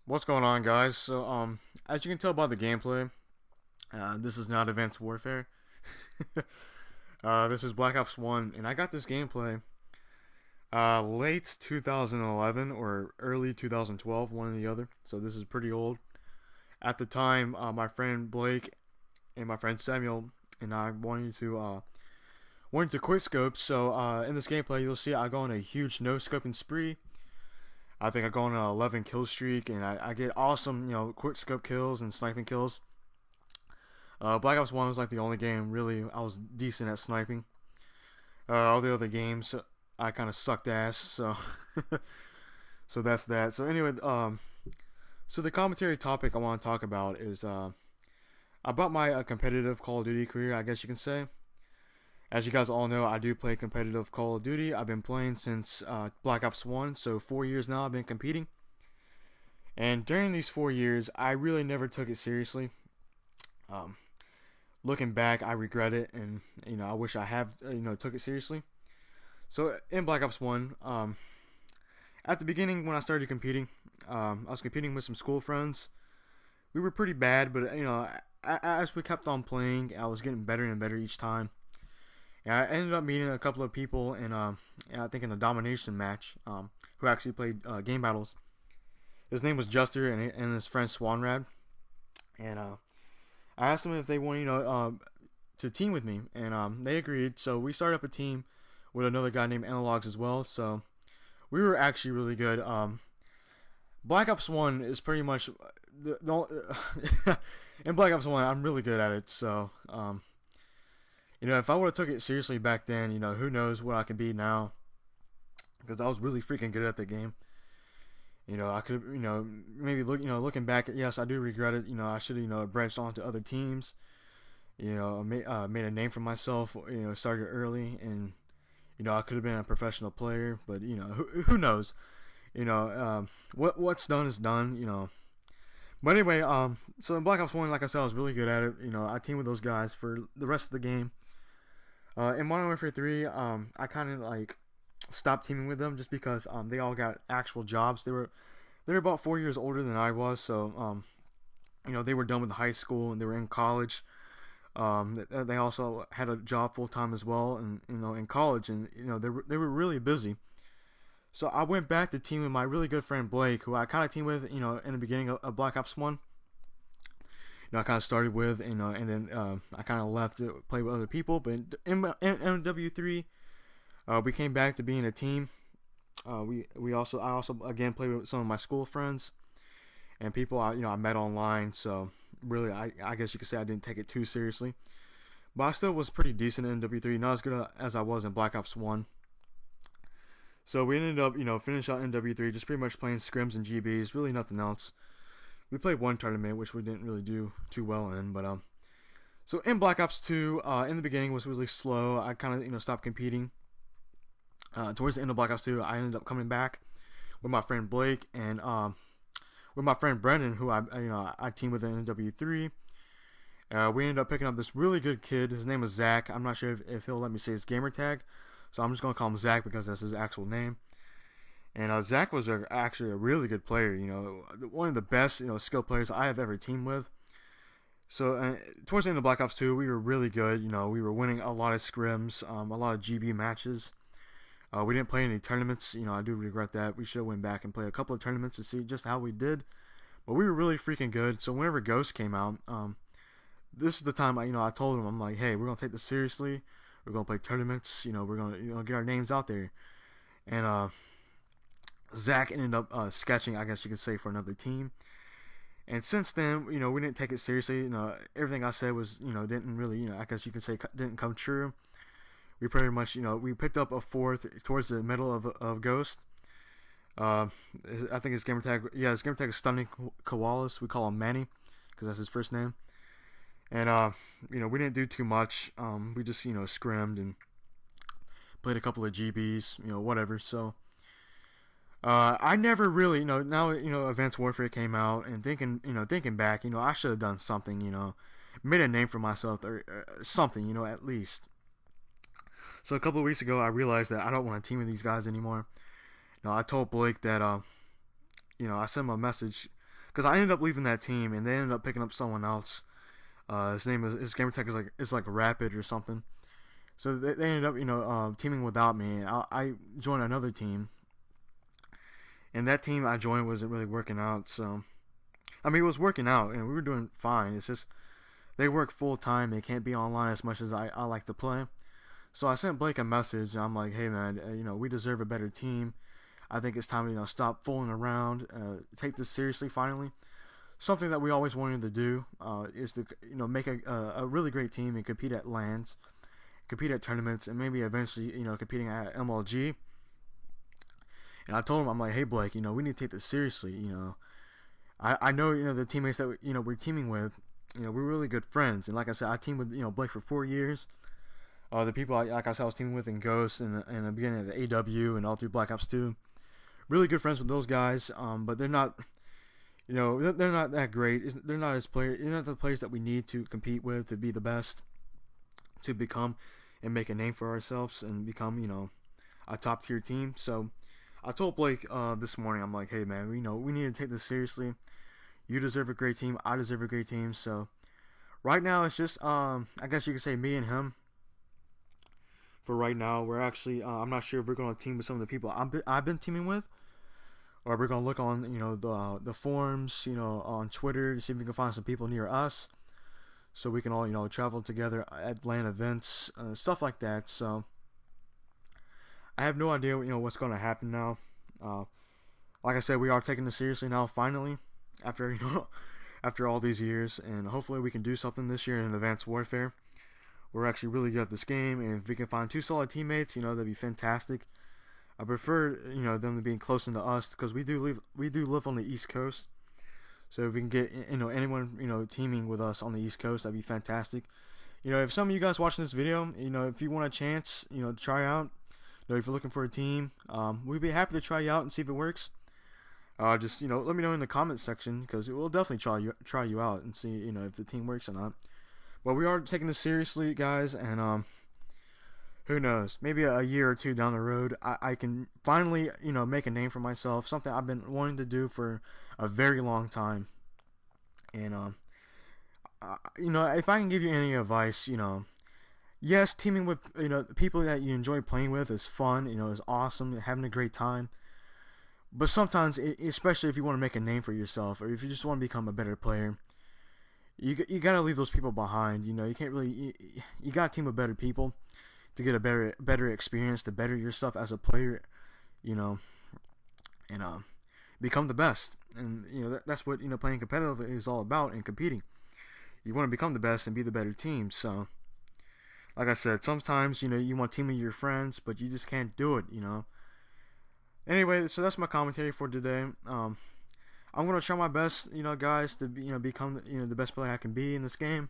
What's going on, guys? As you can tell by the gameplay, this is not Advanced Warfare. This is Black Ops 1, and I got this gameplay late 2011 or early 2012, one or the other. So this is pretty old. At the time, my friend Blake and my friend Samuel and I wanted to quit scope. So in this gameplay, you'll see I go on a huge no scoping spree. I think I go on an 11 kill streak, and I get awesome, quick scope kills and sniping kills. Black Ops 1 was like the only game really I was decent at sniping. All the other games I kind of sucked ass, so so that's that. So anyway, so the commentary topic I want to talk about is about my competitive Call of Duty career, I guess you can say. As you guys all know, I do play competitive Call of Duty. I've been playing since Black Ops 1, so 4 years now I've been competing. And during these 4 years, I really never took it seriously. Um, Looking back, I regret it, and I wish I have took it seriously. So in Black Ops 1, at the beginning when I started competing, I was competing with some school friends. We were pretty bad, but as we kept on playing, I was getting better and better each time. And I ended up meeting a couple of people I think in a domination match, who actually played game battles. His name was Juster and his friend Swanrad, and I asked them if they wanted to team with me, and they agreed. So we started up a team with another guy named Analogs as well. So we were actually really good. Black Ops 1 is pretty much in Black Ops 1 I'm really good at it. So if I would have took it seriously back then, who knows what I could be now? Because I was really freaking good at the game. I could, maybe looking back, yes, I do regret it. I should have, branched on to other teams. Made a name for myself. Started early, and I could have been a professional player. But who knows? What's done is done. But anyway, so in Black Ops 1, like I said, I was really good at it. I teamed with those guys for the rest of the game. In Modern Warfare 3, I kind of stopped teaming with them just because they all got actual jobs. They were about 4 years older than I was, so they were done with high school and they were in college. They also had a job full time as well, and in college, and they were really busy. So I went back to team with my really good friend Blake, who I kind of teamed with, in the beginning of Black Ops 1. I kind of started with, and then I kind of left to play with other people. But in MW3, we came back to being a team. I also again played with some of my school friends and people I met online. So really, I guess you could say I didn't take it too seriously, but I still was pretty decent in MW3, not as good as I was in Black Ops 1. So we ended up finish out MW3 just pretty much playing scrims and GBs, really nothing else. We played one tournament, which we didn't really do too well in, but so in Black Ops 2, in the beginning was really slow. I kind of stopped competing. Towards the end of Black Ops 2, I ended up coming back with my friend Blake and with my friend Brendan, who I teamed with in MW3. We ended up picking up this really good kid. His name is Zach. I'm not sure if he'll let me say his gamer tag, so I'm just gonna call him Zach because that's his actual name. And Zach was actually a really good player, one of the best, skilled players I have ever teamed with. So towards the end of Black Ops 2, we were really good. We were winning a lot of scrims, a lot of GB matches. We didn't play any tournaments. I do regret that. We should have went back and played a couple of tournaments to see just how we did. But we were really freaking good. So whenever Ghost came out, this is the time I told him, I'm like, hey, we're gonna take this seriously. We're gonna play tournaments. We're gonna get our names out there. And Zach ended up sketching, I guess you could say, for another team. And since then, we didn't take it seriously. Everything I said was, didn't really, I guess you could say, didn't come true. We pretty much, we picked up a fourth towards the middle of Ghost. I think his gamertag is Stunning Koalas. We call him Manny because that's his first name. And we didn't do too much. We just, scrimmed and played a couple of GBs, whatever. So I never really, now Advanced Warfare came out, and thinking back, I should have done something, made a name for myself or something, at least. So a couple of weeks ago, I realized that I don't want to team with these guys anymore. I told Blake that I sent him a message because I ended up leaving that team, and they ended up picking up someone else. His gamer tag is like Rapid or something. So they ended up teaming without me. And I joined another team, and that team I joined wasn't really working out. So I mean, it was working out, and we were doing fine. It's just they work full time. They can't be online as much as I like to play. So I sent Blake a message, and I'm like, hey man, we deserve a better team. I think it's time to stop fooling around, take this seriously finally. Something that we always wanted to do is to make a really great team and compete at LANs, compete at tournaments, and maybe eventually competing at MLG. And I told him, I'm like, hey Blake, we need to take this seriously. I know the teammates that we're teaming with, we're really good friends. And like I said, I teamed with Blake for 4 years. The people like I said I was teaming with in Ghost and in the beginning of the AW and all through Black Ops 2, really good friends with those guys. But they're not. They're not that great. They're not the players that we need to compete with to be the best, to become and make a name for ourselves and become, a top tier team. So I told Blake this morning, I'm like, hey man, we need to take this seriously. You deserve a great team. I deserve a great team. So right now it's just I guess you could say me and him. For right now, we're actually I'm not sure if we're gonna team with some of the people I've been teaming with. Or we're gonna look on the forums, on Twitter to see if we can find some people near us, so we can all travel together at LAN events, stuff like that. So I have no idea what's gonna happen now. Like I said, we are taking this seriously now. Finally, after after all these years, and hopefully we can do something this year in Advanced Warfare. We're actually really good at this game, and if we can find 2 solid teammates, that'd be fantastic. I prefer them to being closer to us because we do live on the East Coast. So if we can get anyone teaming with us on the East Coast, that'd be fantastic. If some of you guys watching this video, if you want a chance, to try out, if you're looking for a team, we'd be happy to try you out and see if it works. Just let me know in the comments section because we'll definitely try you out and see if the team works or not. But we are taking this seriously, guys, and who knows? Maybe a year or 2 down the road, I can finally, make a name for myself. Something I've been wanting to do for a very long time. And if I can give you any advice, yes, teaming with people that you enjoy playing with is fun. Is awesome. Having a great time. But sometimes, especially if you want to make a name for yourself, or if you just want to become a better player, you gotta leave those people behind. You can't really. You gotta team with better people to get a better experience, to better yourself as a player, and become the best. And that's what playing competitive is all about, and competing. You want to become the best and be the better team. So, like I said, sometimes you want to team with your friends, but you just can't do it. Anyway, so that's my commentary for today. I'm gonna try my best, guys, to become the best player I can be in this game.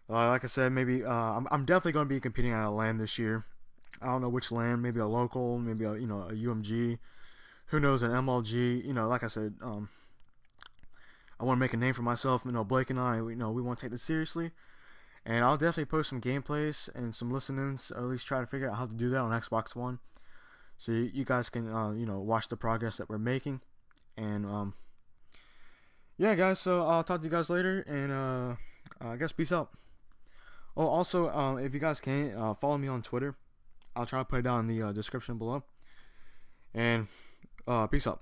Like I said, maybe I'm definitely going to be competing at a LAN this year. I don't know which LAN, maybe a local, maybe a UMG, who knows, an MLG. Like I said, I want to make a name for myself. Blake and I, we want to take this seriously, and I'll definitely post some gameplays and some listenings, or at least try to figure out how to do that on Xbox One, so you guys can watch the progress that we're making. And yeah, guys. So I'll talk to you guys later, and I guess peace out. Oh, also, if you guys can, follow me on Twitter. I'll try to put it down in the description below. And peace out.